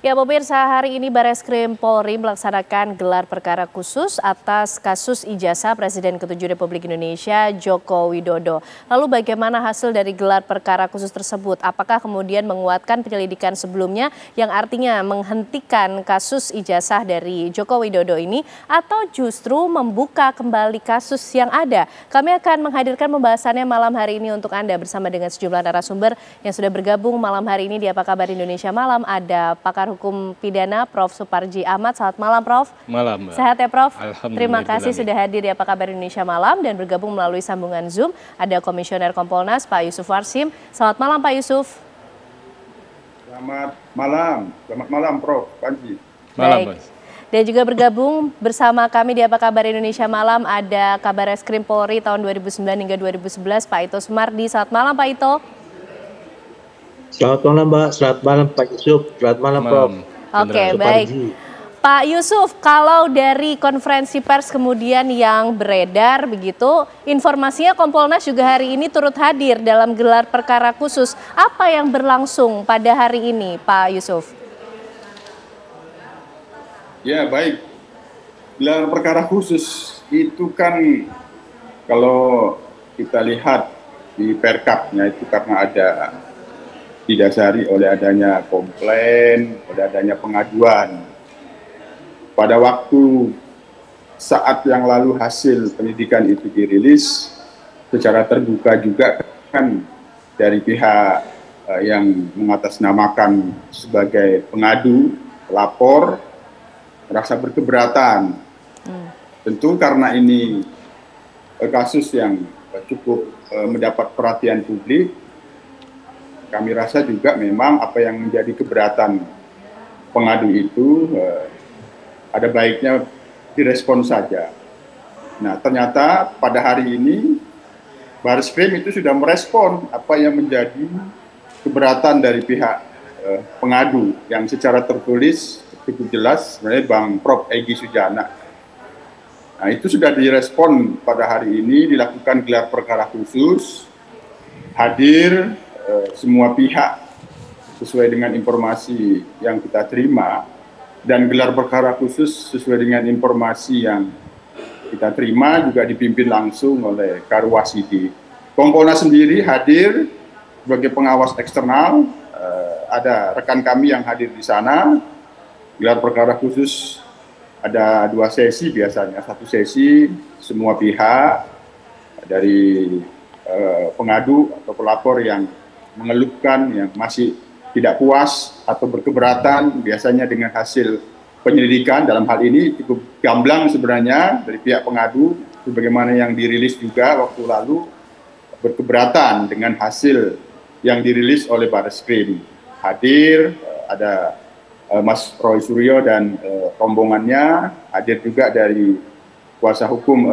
Ya, pemirsa, hari ini Bareskrim Polri melaksanakan gelar perkara khusus atas kasus ijazah Presiden ke-7 Republik Indonesia Joko Widodo. Lalu bagaimana hasil dari gelar perkara khusus tersebut? Apakah kemudian menguatkan penyelidikan sebelumnya yang artinya menghentikan kasus ijazah dari Joko Widodo ini atau justru membuka kembali kasus yang ada? Kami akan menghadirkan pembahasannya malam hari ini untuk Anda bersama dengan sejumlah narasumber yang sudah bergabung malam hari ini di Apa Kabar Indonesia Malam. Ada pakar hukum pidana Prof. Suparji Ahmad. Selamat malam, Prof. Malam, Mbak. Sehat ya, Prof? Alhamdulillah. Terima kasih sudah hadir di Apa Kabar Indonesia Malam dan bergabung melalui sambungan Zoom. Ada Komisioner Kompolnas Pak Yusuf Warsim. Selamat malam, Pak Yusuf. Selamat malam, Prof. Panji. Malam, Mas. Dan juga bergabung bersama kami di Apa Kabar Indonesia Malam ada Kabareskrim Polri tahun 2009 hingga 2011 Pak Ito Sumardi. Selamat malam, Pak Ito. Selamat malam, Mbak. Selamat malam, Pak Yusuf. Selamat malam, Prof. Oke, baik. Pak Yusuf, kalau dari konferensi pers kemudian yang beredar begitu, informasinya Kompolnas juga hari ini turut hadir dalam gelar perkara khusus. Apa yang berlangsung pada hari ini, Pak Yusuf? Ya, baik. Gelar perkara khusus itu kan kalau kita lihat di perkapnya itu karena ada didasari oleh adanya komplain, oleh adanya pengaduan. Pada waktu saat yang lalu hasil penyidikan itu dirilis, secara terbuka juga kan dari pihak yang mengatasnamakan sebagai pengadu, pelapor, merasa berkeberatan. Tentu karena ini kasus yang cukup mendapat perhatian publik, kami rasa juga memang apa yang menjadi keberatan pengadu itu ada baiknya direspon saja. Nah, ternyata pada hari ini Bareskrim itu sudah merespon apa yang menjadi keberatan dari pihak pengadu yang secara tertulis cukup jelas, sebenarnya Bang Prof. Egy Sujana. Nah, itu sudah direspon pada hari ini, dilakukan gelar perkara khusus, hadir semua pihak sesuai dengan informasi yang kita terima, dan gelar perkara khusus sesuai dengan informasi yang kita terima juga dipimpin langsung oleh Karwasidi. Kompolnas sendiri hadir sebagai pengawas eksternal, ada rekan kami yang hadir di sana. Gelar perkara khusus ada 2 sesi biasanya, 1 sesi semua pihak dari pengadu atau pelapor yang mengeluhkan, yang masih tidak puas atau berkeberatan biasanya dengan hasil penyelidikan. Dalam hal ini cukup gamblang sebenarnya dari pihak pengadu, sebagaimana yang dirilis juga waktu lalu, berkeberatan dengan hasil yang dirilis oleh Bareskrim. Hadir ada Mas Roy Suryo dan rombongannya, hadir juga dari kuasa hukum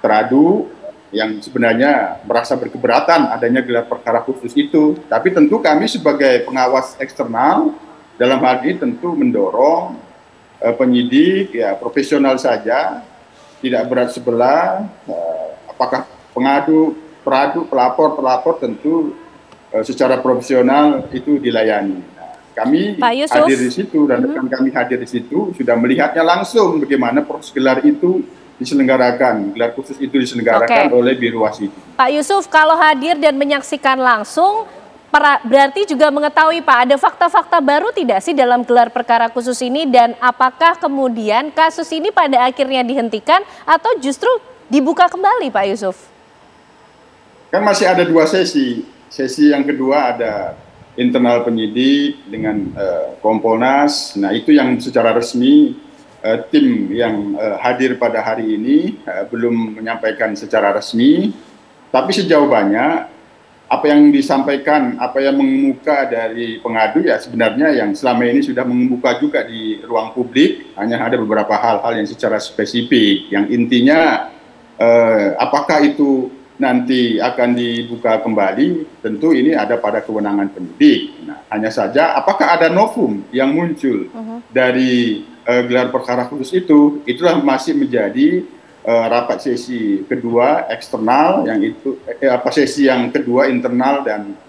teradu yang sebenarnya merasa berkeberatan adanya gelar perkara khusus itu. Tapi tentu kami sebagai pengawas eksternal dalam hal ini tentu mendorong penyidik ya profesional saja, tidak berat sebelah, apakah pengadu, peradu, pelapor tentu secara profesional itu dilayani. Nah, kami hadir di situ dan rekan kami hadir di situ sudah melihatnya langsung bagaimana proses gelar itu diselenggarakan, gelar khusus itu diselenggarakan oleh Birwasidi. Pak Yusuf, kalau hadir dan menyaksikan langsung, berarti juga mengetahui Pak, ada fakta-fakta baru tidak sih dalam gelar perkara khusus ini, dan apakah kemudian kasus ini pada akhirnya dihentikan atau justru dibuka kembali, Pak Yusuf? Kan masih ada 2 sesi. Sesi yang kedua ada internal penyidik dengan Kompolnas. Nah, itu yang secara resmi tim yang hadir pada hari ini belum menyampaikan secara resmi, tapi sejauh banyak apa yang disampaikan, apa yang mengemuka dari pengadu ya sebenarnya yang selama ini sudah mengemuka juga di ruang publik, hanya ada beberapa hal-hal yang secara spesifik, yang intinya apakah itu nanti akan dibuka kembali, tentu ini ada pada kewenangan penyidik. Nah, hanya saja apakah ada novum yang muncul dari gelar perkara khusus itu, itulah masih menjadi rapat sesi kedua eksternal, yang itu sesi yang kedua internal dan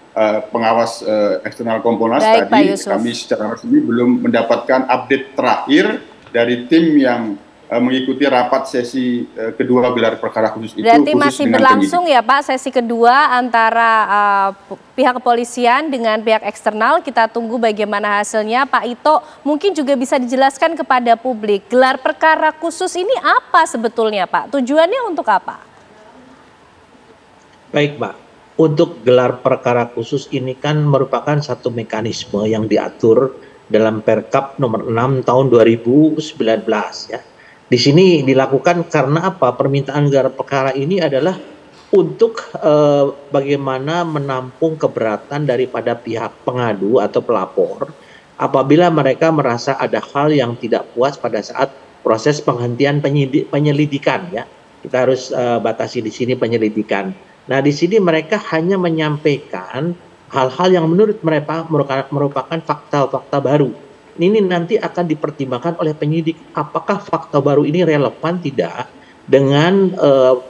pengawas eksternal Kompolnas. Baik, tadi kami secara resmi belum mendapatkan update terakhir dari tim yang mengikuti rapat sesi kedua gelar perkara khusus itu. Berarti masih berlangsung ya Pak sesi kedua antara pihak kepolisian dengan pihak eksternal. Kita tunggu bagaimana hasilnya. Pak Ito, mungkin juga bisa dijelaskan kepada publik, gelar perkara khusus ini apa sebetulnya Pak? Tujuannya untuk apa? Baik Pak, untuk gelar perkara khusus ini kan merupakan satu mekanisme yang diatur dalam Perkap nomor 6 tahun 2019 ya. Di sini dilakukan karena apa? Permintaan gelar perkara ini adalah untuk bagaimana menampung keberatan daripada pihak pengadu atau pelapor apabila mereka merasa ada hal yang tidak puas pada saat proses penghentian penyelidikan ya. Kita harus batasi di sini penyelidikan. Nah, di sini mereka hanya menyampaikan hal-hal yang menurut mereka merupakan fakta-fakta baru. Ini nanti akan dipertimbangkan oleh penyidik apakah fakta baru ini relevan tidak dengan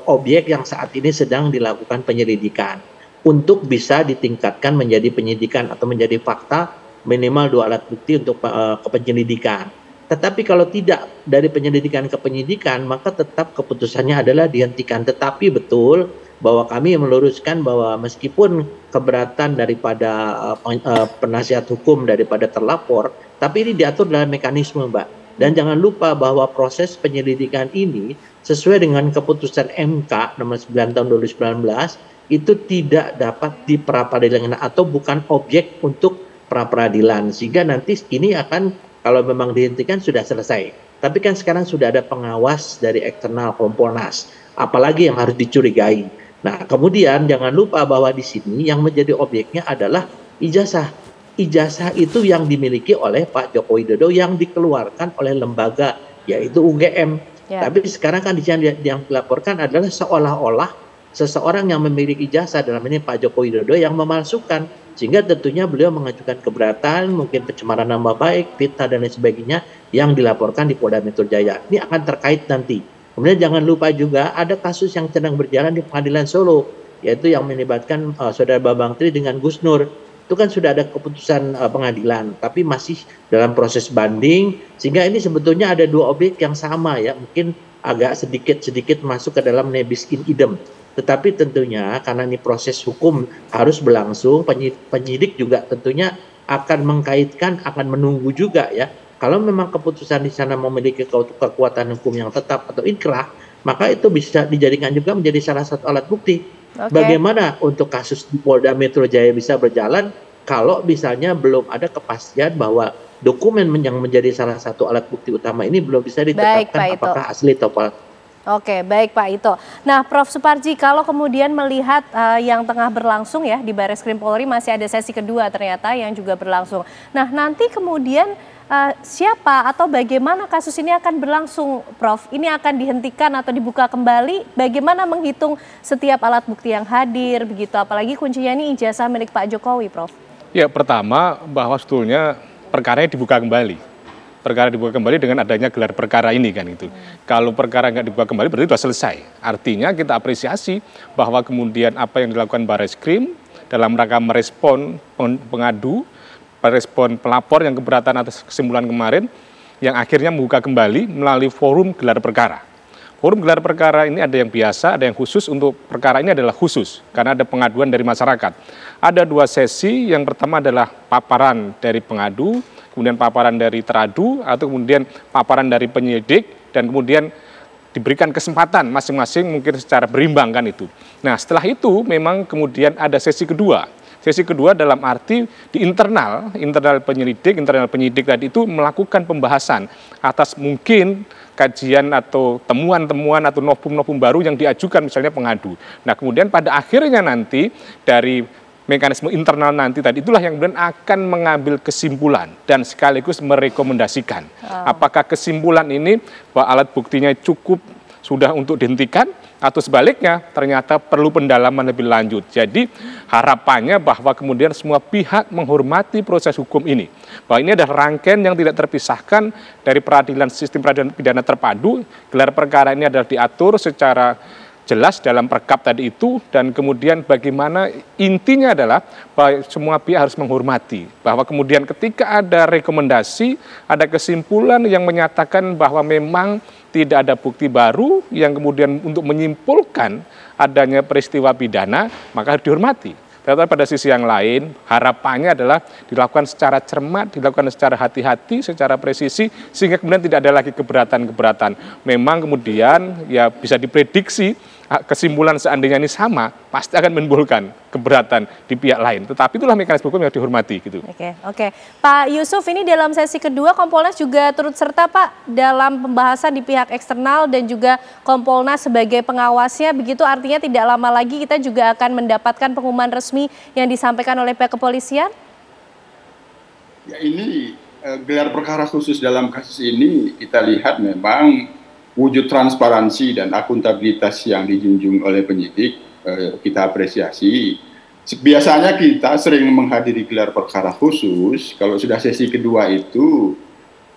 objek yang saat ini sedang dilakukan penyelidikan untuk bisa ditingkatkan menjadi penyidikan atau menjadi fakta minimal 2 alat bukti untuk penyelidikan. Tetapi kalau tidak dari penyelidikan ke penyidikan, maka tetap keputusannya adalah dihentikan. Tetapi betul bahwa kami meluruskan bahwa meskipun keberatan daripada penasihat hukum daripada terlapor, tapi ini diatur dalam mekanisme Mbak. Dan jangan lupa bahwa proses penyelidikan ini sesuai dengan keputusan MK nomor 9 tahun 2019 itu tidak dapat diperadilan atau bukan objek untuk pra-peradilan. Sehingga nanti ini akan kalau memang dihentikan sudah selesai. Tapi kan sekarang sudah ada pengawas dari eksternal Kompolnas. Apalagi yang harus dicurigai. Nah, kemudian jangan lupa bahwa di sini yang menjadi objeknya adalah ijazah. Ijazah itu yang dimiliki oleh Pak Joko Widodo yang dikeluarkan oleh lembaga yaitu UGM. Ya. Tapi sekarang kan yang dilaporkan adalah seolah-olah seseorang yang memiliki ijazah dalam ini Pak Joko Widodo yang memalsukan. Sehingga tentunya beliau mengajukan keberatan, mungkin pencemaran nama baik, fitnah dan lain sebagainya yang dilaporkan di Polda Metro Jaya. Ini akan terkait nanti. Kemudian jangan lupa juga ada kasus yang sedang berjalan di Pengadilan Solo, yaitu yang melibatkan Saudara Bambang Tri dengan Gus Nur. Itu kan sudah ada keputusan pengadilan, tapi masih dalam proses banding, sehingga ini sebetulnya ada 2 objek yang sama ya, mungkin agak sedikit masuk ke dalam nebis in idem. Tetapi tentunya karena ini proses hukum harus berlangsung, penyidik juga tentunya akan mengkaitkan, akan menunggu juga ya. Kalau memang keputusan di sana memiliki kekuatan hukum yang tetap atau inkrah, maka itu bisa dijadikan juga menjadi salah satu alat bukti. Bagaimana untuk kasus di Polda Metro Jaya bisa berjalan kalau misalnya belum ada kepastian bahwa dokumen yang menjadi salah satu alat bukti utama ini belum bisa ditetapkan apakah asli atau palsu. Oke, baik Pak Ito. Nah, Prof. Suparji, kalau kemudian melihat yang tengah berlangsung ya di Bareskrim Polri masih ada sesi kedua ternyata yang juga berlangsung. Nah, nanti kemudian siapa atau bagaimana kasus ini akan berlangsung, Prof? Ini akan dihentikan atau dibuka kembali? Bagaimana menghitung setiap alat bukti yang hadir, begitu? Apalagi kuncinya ini ijazah milik Pak Jokowi, Prof. Ya, pertama bahwa sebetulnya perkaranya dibuka kembali. Perkara dibuka kembali dengan adanya gelar perkara ini kan itu. Kalau perkara nggak dibuka kembali berarti sudah selesai. Artinya kita apresiasi bahwa kemudian apa yang dilakukan Bareskrim dalam rangka merespon pengadu, merespon pelapor yang keberatan atas kesimpulan kemarin, yang akhirnya membuka kembali melalui forum gelar perkara. Forum gelar perkara ini ada yang biasa, ada yang khusus. Untuk perkara ini adalah khusus karena ada pengaduan dari masyarakat. Ada 2 sesi, yang pertama adalah paparan dari pengadu, kemudian paparan dari teradu, atau kemudian paparan dari penyidik, dan kemudian diberikan kesempatan masing-masing mungkin secara berimbang kan itu. Nah, setelah itu memang kemudian ada sesi kedua. Sesi kedua dalam arti di internal penyidik tadi itu melakukan pembahasan atas mungkin kajian atau temuan-temuan atau novum-novum baru yang diajukan misalnya pengadu. Nah, kemudian pada akhirnya nanti dari mekanisme internal nanti tadi itulah yang kemudian akan mengambil kesimpulan dan sekaligus merekomendasikan. Apakah kesimpulan ini bahwa alat buktinya cukup sudah untuk dihentikan atau sebaliknya ternyata perlu pendalaman lebih lanjut. Jadi harapannya bahwa kemudian semua pihak menghormati proses hukum ini. Bahwa ini adalah rangkaian yang tidak terpisahkan dari peradilan, sistem peradilan pidana terpadu. Gelar perkara ini adalah diatur secara jelas dalam perkap tadi itu, dan kemudian bagaimana intinya adalah bahwa semua pihak harus menghormati bahwa kemudian ketika ada rekomendasi, ada kesimpulan yang menyatakan bahwa memang tidak ada bukti baru yang kemudian untuk menyimpulkan adanya peristiwa pidana, maka harus dihormati. Tetapi pada sisi yang lain, harapannya adalah dilakukan secara cermat, dilakukan secara hati-hati, secara presisi, sehingga kemudian tidak ada lagi keberatan-keberatan. Memang kemudian ya bisa diprediksi kesimpulan seandainya ini sama, pasti akan menimbulkan keberatan di pihak lain. Tetapi itulah mekanisme hukum yang dihormati gitu. Oke. Pak Yusuf, ini dalam sesi kedua Kompolnas juga turut serta Pak dalam pembahasan di pihak eksternal dan juga Kompolnas sebagai pengawasnya, begitu artinya tidak lama lagi kita juga akan mendapatkan pengumuman resmi yang disampaikan oleh pihak kepolisian? Ya, ini gelar perkara khusus dalam kasus ini kita lihat memang wujud transparansi dan akuntabilitas yang dijunjung oleh penyidik kita apresiasi. Biasanya kita sering menghadiri gelar perkara khusus, kalau sudah sesi kedua itu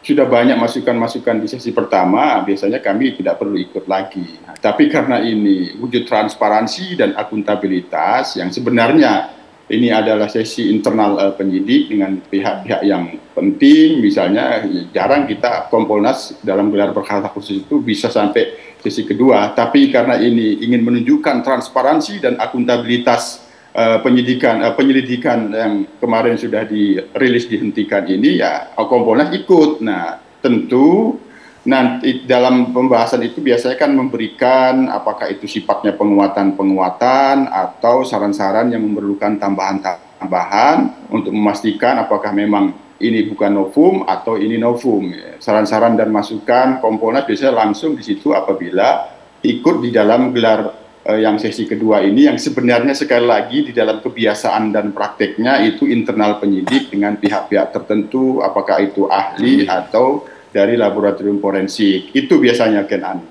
sudah banyak masukan-masukan di sesi pertama, biasanya kami tidak perlu ikut lagi. Nah, tapi karena ini wujud transparansi dan akuntabilitas yang sebenarnya ini adalah sesi internal penyidik dengan pihak-pihak yang penting, misalnya jarang kita Kompolnas dalam gelar perkara khusus itu bisa sampai sesi kedua, tapi karena ini ingin menunjukkan transparansi dan akuntabilitas penyelidikan yang kemarin sudah dirilis dihentikan ini, ya Kompolnas ikut. Nah, tentu nanti dalam pembahasan itu biasanya kan memberikan apakah itu sifatnya penguatan-penguatan atau saran-saran yang memerlukan tambahan-tambahan untuk memastikan apakah memang ini bukan novum atau ini novum. Saran-saran dan masukan Kompolnas biasanya langsung di situ apabila ikut di dalam gelar yang sesi kedua ini, yang sebenarnya sekali lagi di dalam kebiasaan dan prakteknya itu internal penyidik dengan pihak-pihak tertentu, apakah itu ahli atau dari laboratorium forensik. Itu biasanya Ken Ani.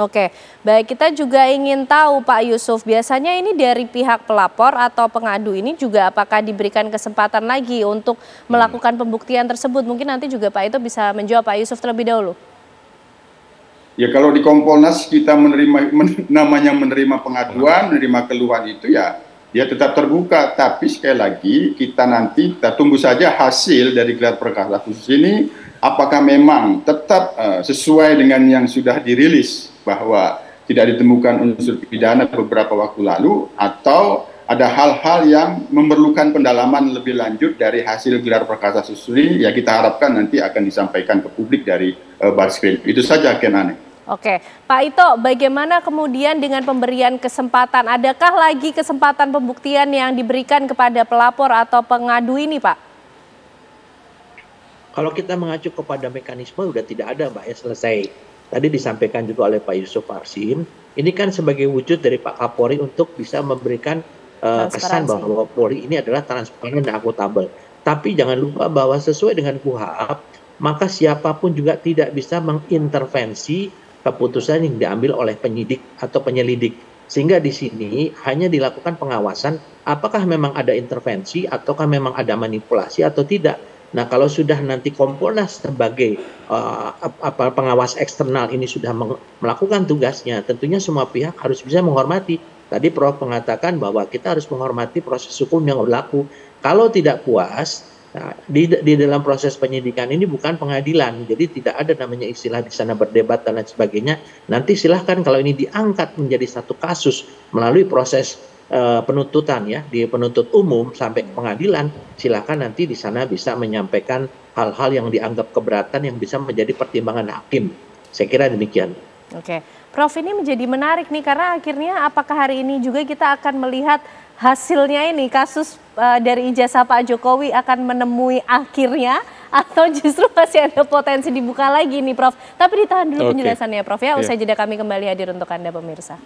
Oke, baik, kita juga ingin tahu Pak Yusuf, biasanya ini dari pihak pelapor atau pengadu ini juga apakah diberikan kesempatan lagi untuk melakukan pembuktian tersebut? Mungkin nanti juga Pak Ito bisa menjawab, Pak Yusuf terlebih dahulu. Ya, kalau di Kompolnas kita namanya menerima pengaduan, menerima keluhan itu ya dia tetap terbuka. Tapi sekali lagi kita tunggu saja hasil dari gelar perkara khusus ini, apakah memang tetap sesuai dengan yang sudah dirilis bahwa tidak ditemukan unsur pidana beberapa waktu lalu, atau ada hal-hal yang memerlukan pendalaman lebih lanjut dari hasil gelar perkara khusus ini, ya kita harapkan nanti akan disampaikan ke publik dari Barreskrim. Itu saja Ken Ani. Oke, Pak Ito, bagaimana kemudian dengan pemberian kesempatan? Adakah lagi kesempatan pembuktian yang diberikan kepada pelapor atau pengadu ini, Pak? Kalau kita mengacu kepada mekanisme sudah tidak ada, Mbak, ya, selesai. Tadi disampaikan juga oleh Pak Yusuf Arsim, ini kan sebagai wujud dari Pak Kapolri untuk bisa memberikan kesan bahwa Polri ini adalah transparan dan akuntabel. Tapi jangan lupa bahwa sesuai dengan KUHP, maka siapapun juga tidak bisa mengintervensi keputusan yang diambil oleh penyidik atau penyelidik. Sehingga di sini hanya dilakukan pengawasan apakah memang ada intervensi ataukah memang ada manipulasi atau tidak. Nah, kalau sudah nanti Kompolnas sebagai pengawas eksternal ini sudah melakukan tugasnya, tentunya semua pihak harus bisa menghormati. Tadi Prof mengatakan bahwa kita harus menghormati proses hukum yang berlaku. Kalau tidak puas, nah, di dalam proses penyidikan ini bukan pengadilan, jadi tidak ada namanya istilah di sana berdebat dan lain sebagainya. Nanti silahkan kalau ini diangkat menjadi satu kasus melalui proses penuntutan ya, di penuntut umum sampai ke pengadilan, silakan nanti di sana bisa menyampaikan hal-hal yang dianggap keberatan yang bisa menjadi pertimbangan hakim. Saya kira demikian. Oke, Prof, ini menjadi menarik nih karena akhirnya apakah hari ini juga kita akan melihat hasilnya ini kasus dari ijazah Pak Jokowi akan menemui akhirnya atau justru masih ada potensi dibuka lagi nih, Prof. Tapi ditahan dulu penjelasannya, Prof, ya. Usai jeda kami kembali hadir untuk Anda pemirsa.